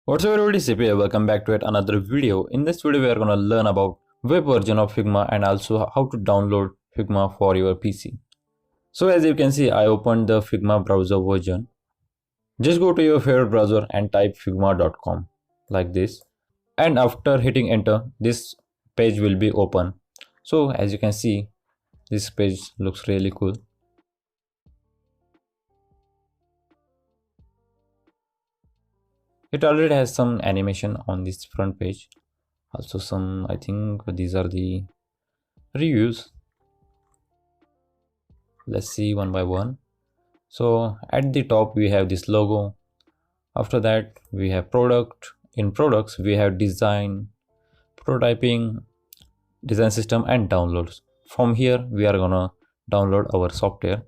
What's up everybody, CP, welcome back to yet another video. In this video we are going to learn about web version of Figma and also how to download Figma for your PC. So as you can see, I opened the Figma browser version. Just go to your favorite browser and type figma.com like this, and after hitting enter this page will be open. So as you can see, this page looks really cool. It already has some animation on this front page, also some, I think these are the reviews. Let's see one by one. So at the top we have this logo. After that we have product. In products we have design, prototyping, design system and downloads. From here we are gonna download our software.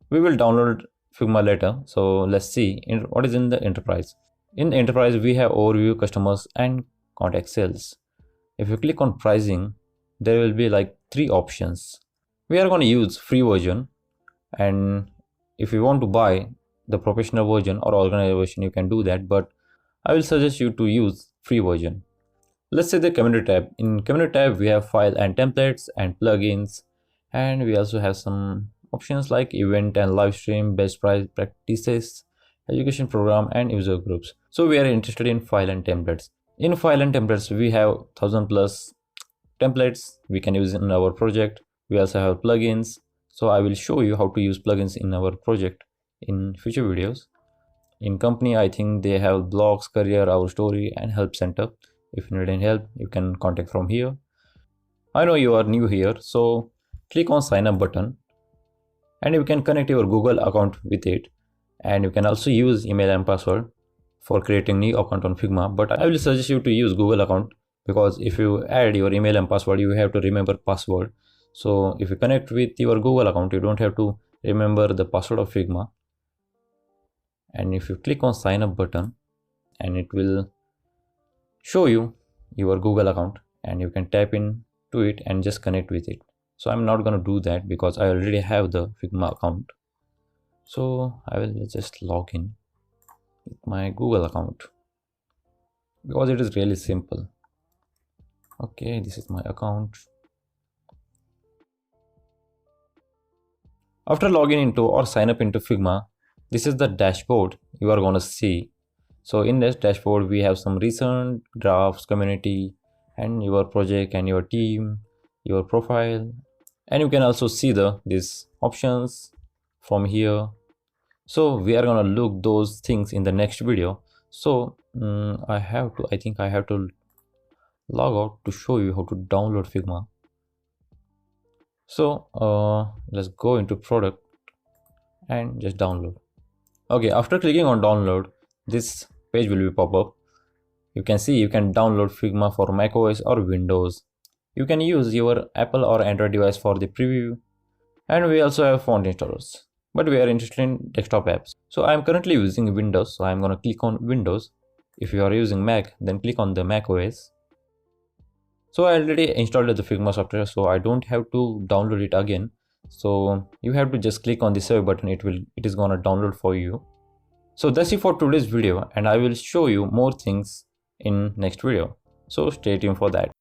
We will download Figma later. So let's see what is in the enterprise. In enterprise we have overview, customers and contact sales. If you click on pricing, there will be like 3 options. We are going to use free version, and if you want to buy the professional version or organized version you can do that, but I will suggest you to use free version. Let's say the community tab. In community tab we have file and templates and plugins, and we also have some options like event and live stream, best practices, education program and user groups. So we are interested in file and templates. In file and templates we have 1000 plus templates we can use in our project. We also have plugins, so I will show you how to use plugins in our project in future videos. In company I think they have blogs, career, our story and help center. If you need any help you can contact from here. I know you are new here, so click on sign up button and you can connect your Google account with it, and you can also use email and password for creating new account on Figma, but I will suggest you to use Google account because if you add your email and password you have to remember password. So if you connect with your Google account you don't have to remember the password of Figma. And if you click on sign up button, and it will show you your Google account and you can tap into it and just connect with it. So I'm not going to do that because I already have the Figma account. So I will just log in with my Google account because it is really simple. Okay, this is my account. After logging into or sign up into Figma, this is the dashboard you are going to see. So in this dashboard we have some recent drafts, community and your project and your team, your profile, and you can also see these options from here. So we are gonna look those things in the next video. So I think I have to log out to show you how to download Figma. So let's go into product and just download. Okay, after clicking on download, this page will be pop up. You can see you can download Figma for macOS or Windows. You can use your Apple or Android device for the preview, and we also have font installers, but we are interested in desktop apps. So I am currently using Windows, so I am going to click on Windows. If you are using Mac, then click on the Mac OS. So I already installed the Figma software, so I don't have to download it again. So you have to just click on the save button. It is going to download for you. So that's it for today's video, and I will show you more things in next video. So stay tuned for that.